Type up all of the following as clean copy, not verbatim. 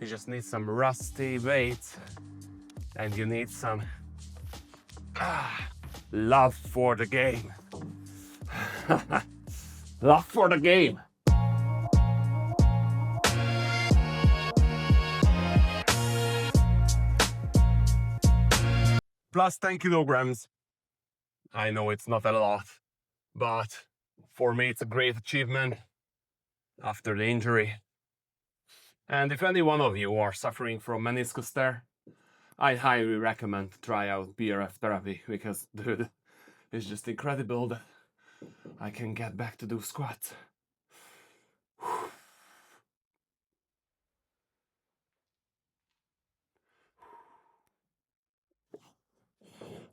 You just need some rusty weight, and you need some love for the game. Love for the game. Plus 10 kilograms. I know it's not a lot, but for me it's a great achievement after the injury. And if any one of you are suffering from meniscus tear, I highly recommend to try out PRF therapy, because dude, it's just incredible that I can get back to do squats.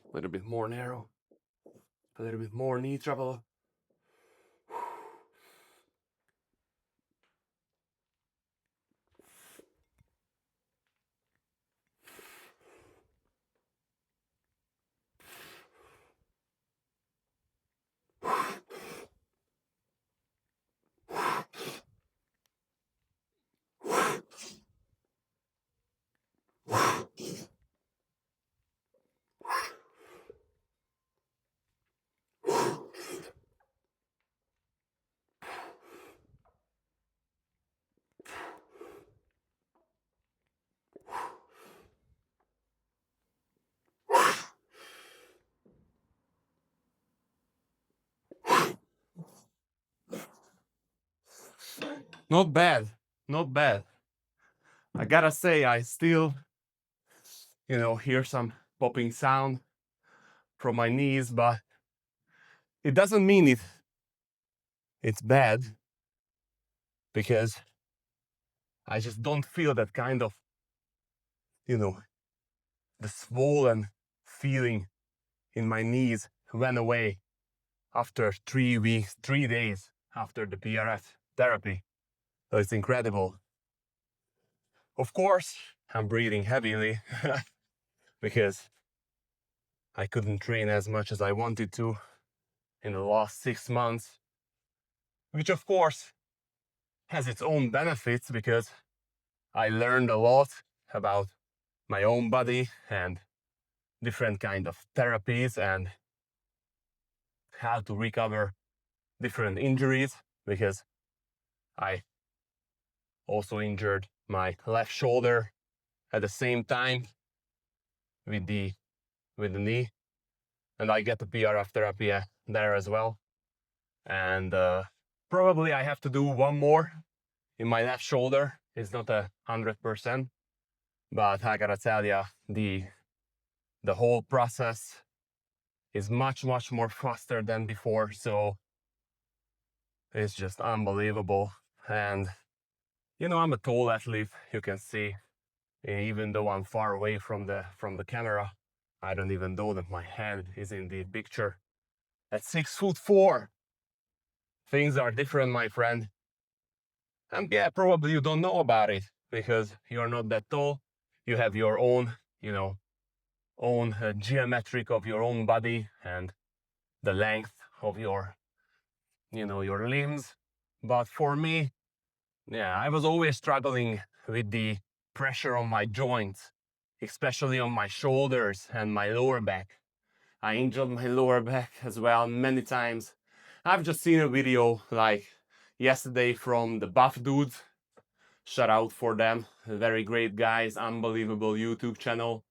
A little bit more narrow, a little bit more knee travel. Not bad, not bad. I gotta say, I still, hear some popping sound from my knees, but it doesn't mean it's bad, because I just don't feel that kind of, the swollen feeling in my knees went away after 3 weeks, 3 days after the PRF therapy. So it's incredible. Of course, I'm breathing heavily because I couldn't train as much as I wanted to in the last 6 months, which of course has its own benefits, because I learned a lot about my own body and different kind of therapies and how to recover different injuries, because I also injured my left shoulder at the same time with the knee, and I get the PRF therapy there as well. And probably I have to do one more in my left shoulder. It's not 100%, but I gotta tell you, the whole process is much more faster than before. So it's just unbelievable. And I'm a tall athlete, you can see, even though I'm far away from the camera. I don't even know that my head is in the picture. At 6'4", things are different, my friend. And yeah, probably you don't know about it because you're not that tall. You have your own, own geometric of your own body and the length of your, your limbs. But for me, yeah, I was always struggling with the pressure on my joints, especially on my shoulders and my lower back. I injured my lower back as well many times. I've just seen a video like yesterday from the Buff Dudes. Shout out for them. Very great guys, unbelievable YouTube channel.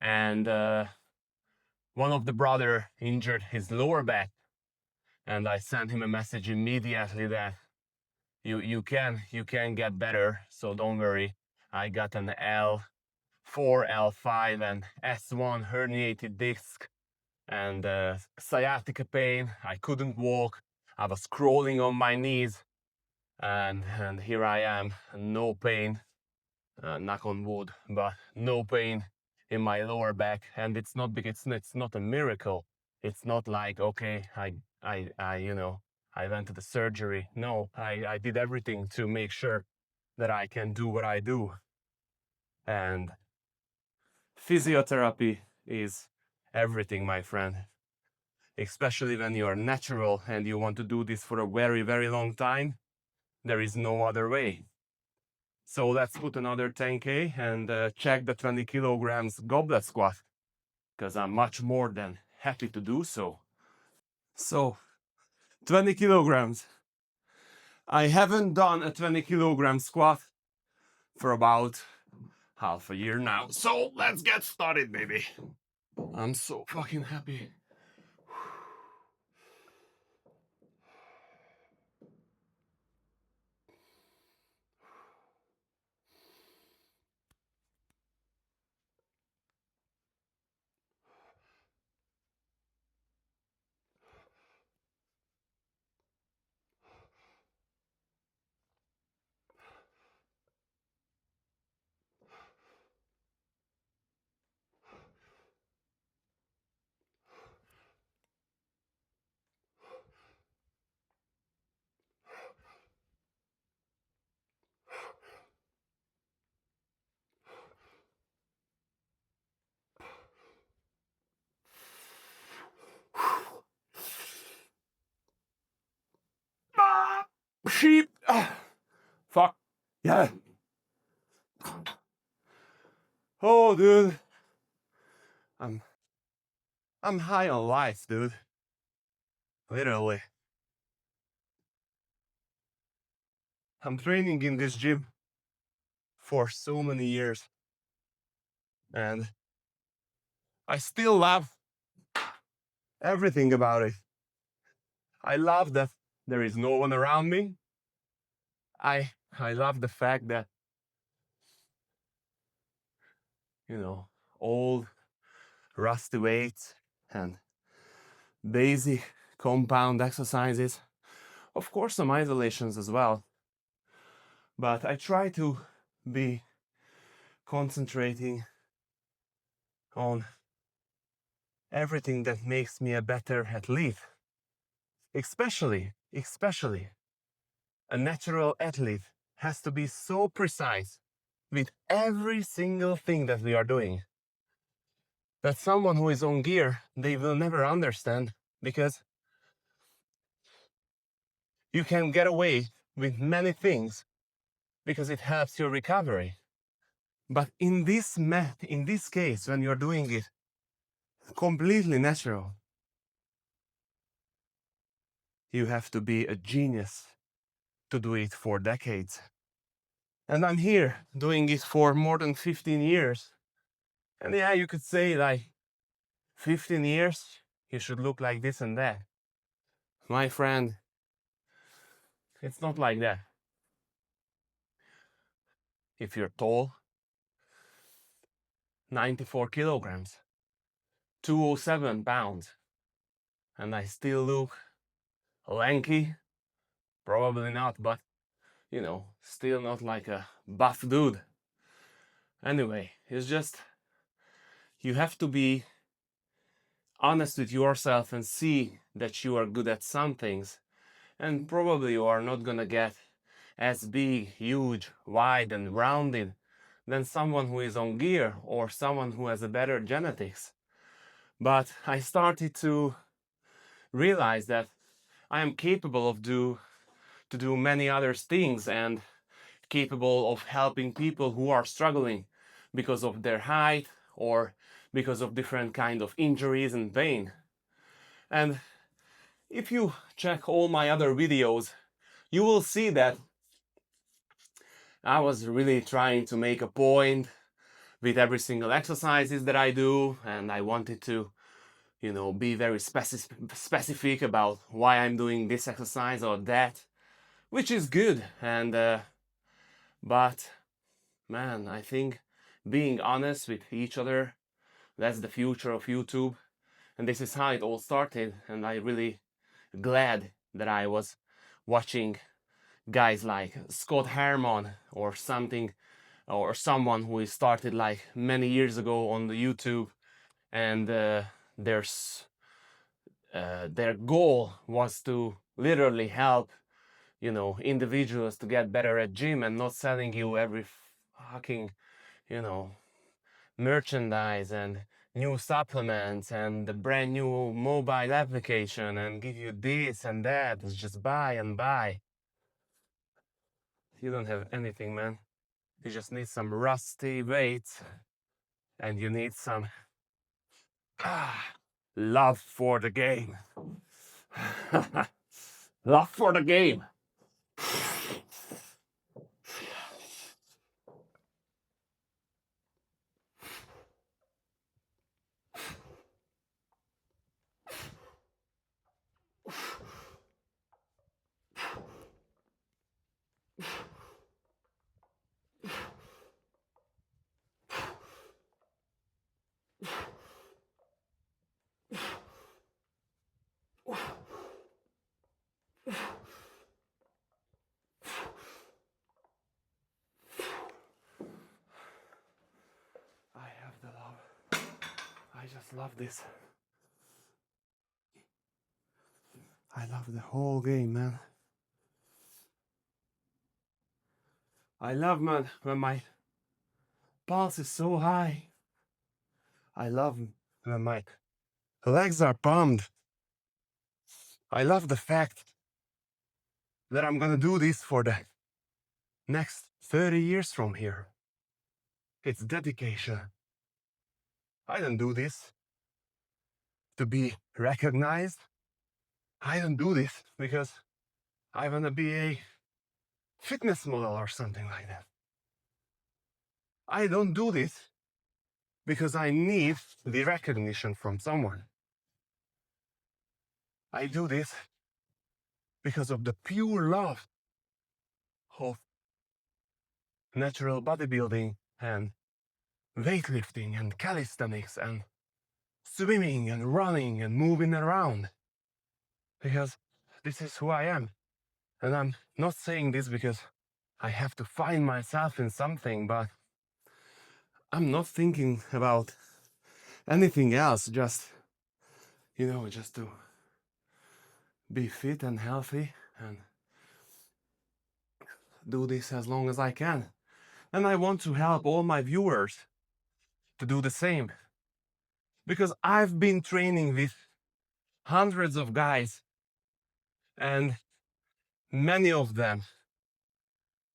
And one of the brother injured his lower back. And I sent him a message immediately that you can get better, so don't worry. I got an L4, L5 and S1 herniated disc and sciatica pain. I couldn't walk. I was crawling on my knees, and here I am, no pain, knock on wood, but no pain in my lower back. And it's not a miracle. It's not like, okay, I went to the surgery. No, I did everything to make sure that I can do what I do. And physiotherapy is everything, my friend. Especially when you are natural and you want to do this for a very long time, there is no other way. So let's put another 10K and check the 20 kilograms goblet squat, because I'm much more than happy to do so. So 20 kilograms. I haven't done a 20 kilogram squat for about half a year now. So let's get started, baby. I'm so fucking happy. Ah, sheep. Ah, fuck. Yeah. Oh, dude. I'm high on life, dude. Literally. I'm training in this gym for so many years, and I still love everything about it. I love that there is no one around me. I love the fact that, you know, old rusty weights and basic compound exercises. Of course, some isolations as well. But I try to be concentrating on everything that makes me a better athlete. Especially, a natural athlete has to be so precise with every single thing that we are doing that someone who is on gear, they will never understand, because you can get away with many things because it helps your recovery. But in this case, when you're doing it completely natural, you have to be a genius to do it for decades. And I'm here doing it for more than 15 years. And yeah, you could say like 15 years, you should look like this and that. My friend, it's not like that. If you're tall, 94 kilograms, 207 pounds, and I still look lanky, probably not, but you know, still not like a buff dude. Anyway, it's just, you have to be honest with yourself and see that you are good at some things, and probably you are not gonna get as big, huge, wide, and rounded than someone who is on gear or someone who has a better genetics. But I started to realize that I am capable of to do many other things, and capable of helping people who are struggling because of their height or because of different kind of injuries and pain. And if you check all my other videos, you will see that I was really trying to make a point with every single exercises that I do, and I wanted to, you know, be very specific about why I'm doing this exercise or that, which is good. And but man, I think being honest with each other, that's the future of YouTube, and this is how it all started. And I really glad that I was watching guys like Scott Harmon or something, or someone who started like many years ago on the YouTube, and their goal was to literally help, you know, individuals to get better at gym, and not selling you every fucking, you know, merchandise and new supplements and the brand new mobile application and give you this and that. It's just buy and buy. You don't have anything, man. You just need some rusty weights, and you need some love for the game. Love for the game. I have the love. I just love this. I love the whole game, man. I love, man, when my pulse is so high. I love when my legs are pumped. I love the fact that I'm gonna do this for the next 30 years from here. It's dedication. I don't do this to be recognized. I don't do this because I wanna be a fitness model or something like that. I don't do this because I need the recognition from someone. I do this because of the pure love of natural bodybuilding and weightlifting and calisthenics and swimming and running and moving around. Because this is who I am. And I'm not saying this because I have to find myself in something, but I'm not thinking about anything else, just to be fit and healthy and do this as long as I can. And I want to help all my viewers to do the same. Because I've been training with hundreds of guys, and many of them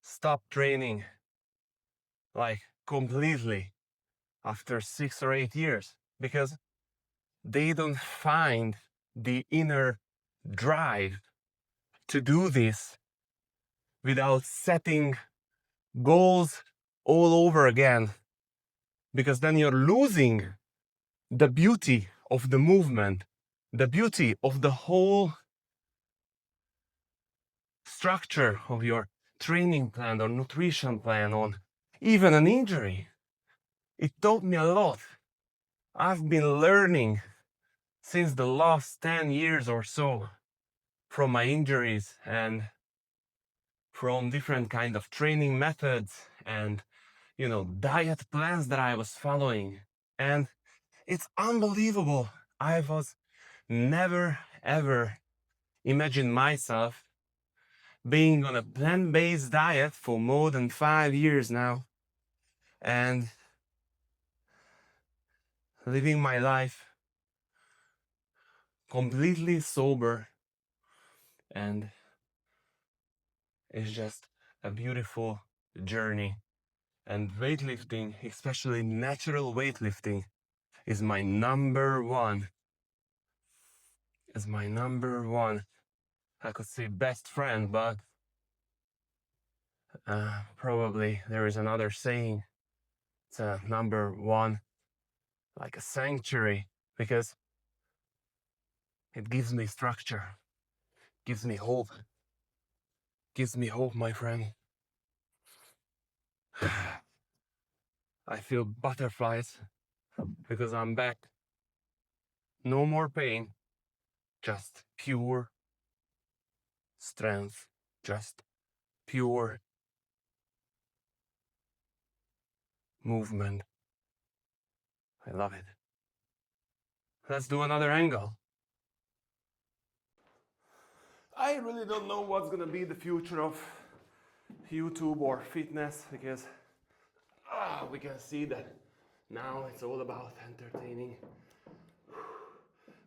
stopped training like completely after 6 or 8 years because they don't find the inner drive to do this without setting goals all over again, because then you're losing the beauty of the movement, the beauty of the whole structure of your training plan or nutrition plan on even an injury. It taught me a lot. I've been learning since the last 10 years or so from my injuries and from different kind of training methods and diet plans that I was following. And it's unbelievable. I was never ever imagined myself being on a plant-based diet for more than 5 years now and living my life completely sober, and it's just a beautiful journey. And weightlifting, especially natural weightlifting, is my number one. I could say best friend, but probably there is another saying. It's a number one, like a sanctuary, because it gives me structure, gives me hope, my friend. I feel butterflies because I'm back. No more pain, just pure strength, just pure movement. I love it. Let's do another angle. I really don't know what's gonna be the future of YouTube or fitness, because we can see that now it's all about entertaining,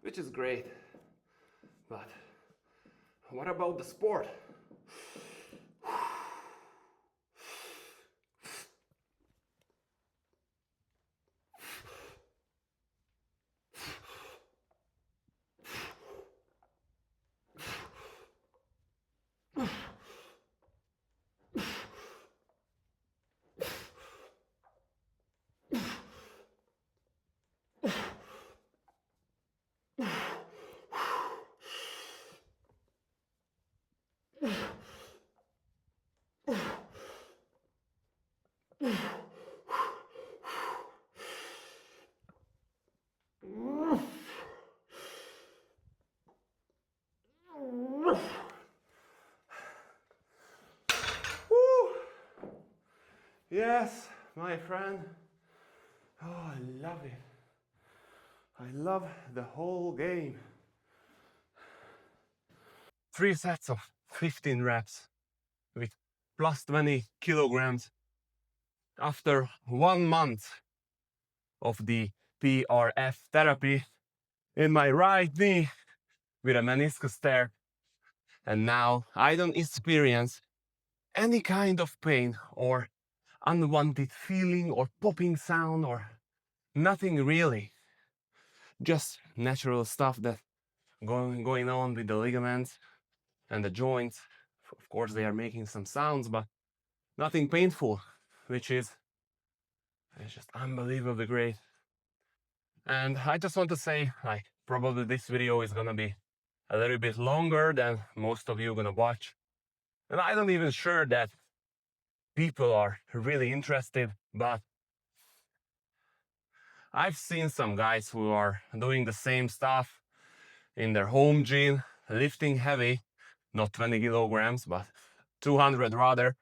which is great. But what about the sport? Yes, my friend. Oh, I love it. I love the whole game. 3 sets of 15 reps with plus 20 kilograms after 1 month of the PRF therapy in my right knee with a meniscus tear. And now I don't experience any kind of pain or unwanted feeling or popping sound or nothing really. Just natural stuff that going on with the ligaments and the joints. Of course, they are making some sounds, but nothing painful, which is it's just unbelievably great. And I just want to say, like, probably this video is gonna be a little bit longer than most of you gonna watch. And I don't even sure that people are really interested, but I've seen some guys who are doing the same stuff in their home gym, lifting heavy, not 20 kilograms, but 200 rather.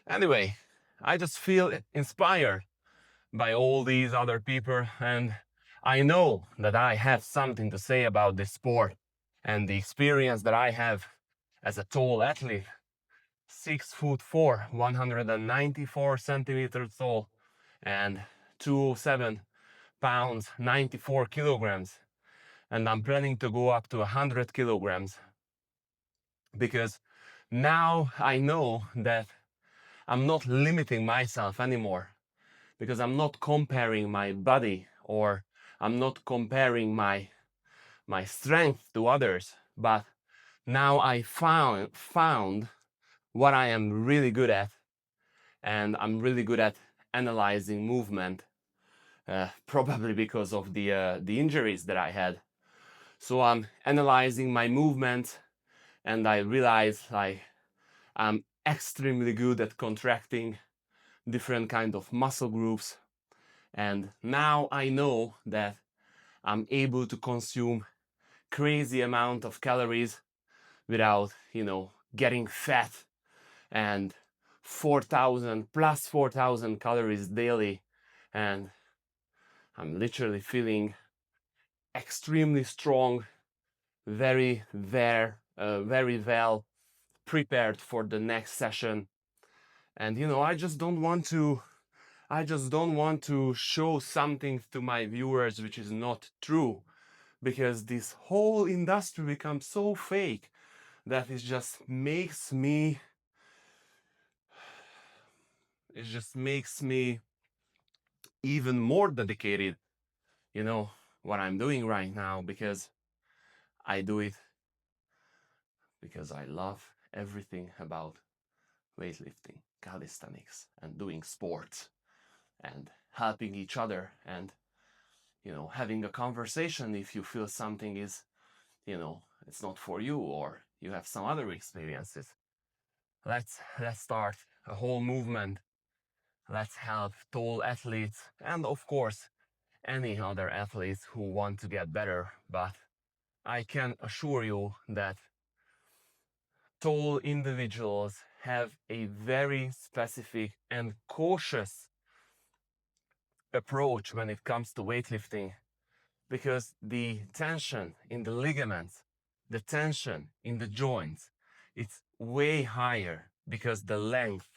Anyway, I just feel inspired by all these other people, and I know that I have something to say about this sport and the experience that I have as a tall athlete, 6'4", 194 centimeters tall, and 207 pounds, 94 kilograms. And I'm planning to go up to 100 kilograms because now I know that I'm not limiting myself anymore, because I'm not comparing my body or I'm not comparing my strength to others, but now I found what I am really good at, and I'm really good at analyzing movement, probably because of the injuries that I had. So I'm analyzing my movement, and I realize like I'm extremely good at contracting different kind of muscle groups, and now I know that I'm able to consume crazy amount of calories without, getting fat, and 4,000 plus 4,000 calories daily, and I'm literally feeling extremely strong, very well prepared for the next session. And I just don't want to show something to my viewers which is not true, because this whole industry becomes so fake that it just makes me even more dedicated, what I'm doing right now, because I do it because I love everything about weightlifting, calisthenics, and doing sports, and helping each other, and having a conversation if you feel something is, it's not for you, or you have some other experiences. Let's start a whole movement. Let's help tall athletes, and of course any other athletes who want to get better. But I can assure you that tall individuals have a very specific and cautious approach when it comes to weightlifting, because the tension in the ligaments, the tension in the joints, it's way higher, because the length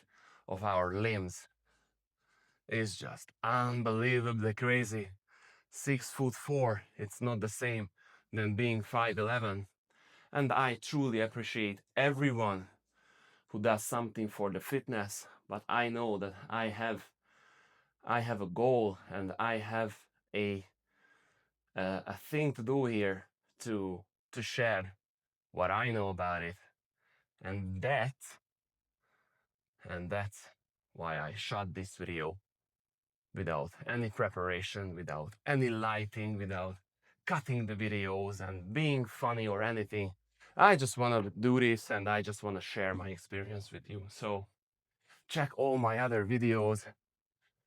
of our limbs is just unbelievably crazy. 6'4", it's not the same than being 5'11". And I truly appreciate everyone who does something for the fitness, but I know that I have a goal, and I have a thing to do here, to share what I know about it, and that's why I shot this video without any preparation, without any lighting, without cutting the videos and being funny or anything. I just want to do this, and I just want to share my experience with you. So check all my other videos.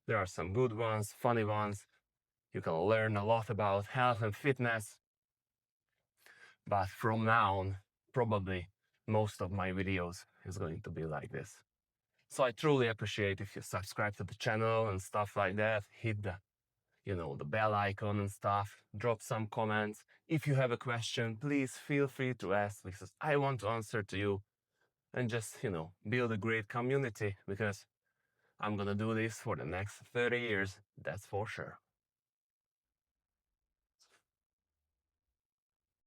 There are some good ones, funny ones. You can learn a lot about health and fitness. But from now on, probably most of my videos is going to be like this. So I truly appreciate if you subscribe to the channel and stuff like that. Hit the, the bell icon and stuff. Drop some comments. If you have a question, please feel free to ask, because I want to answer to you and just, build a great community, because I'm gonna do this for the next 30 years. That's for sure.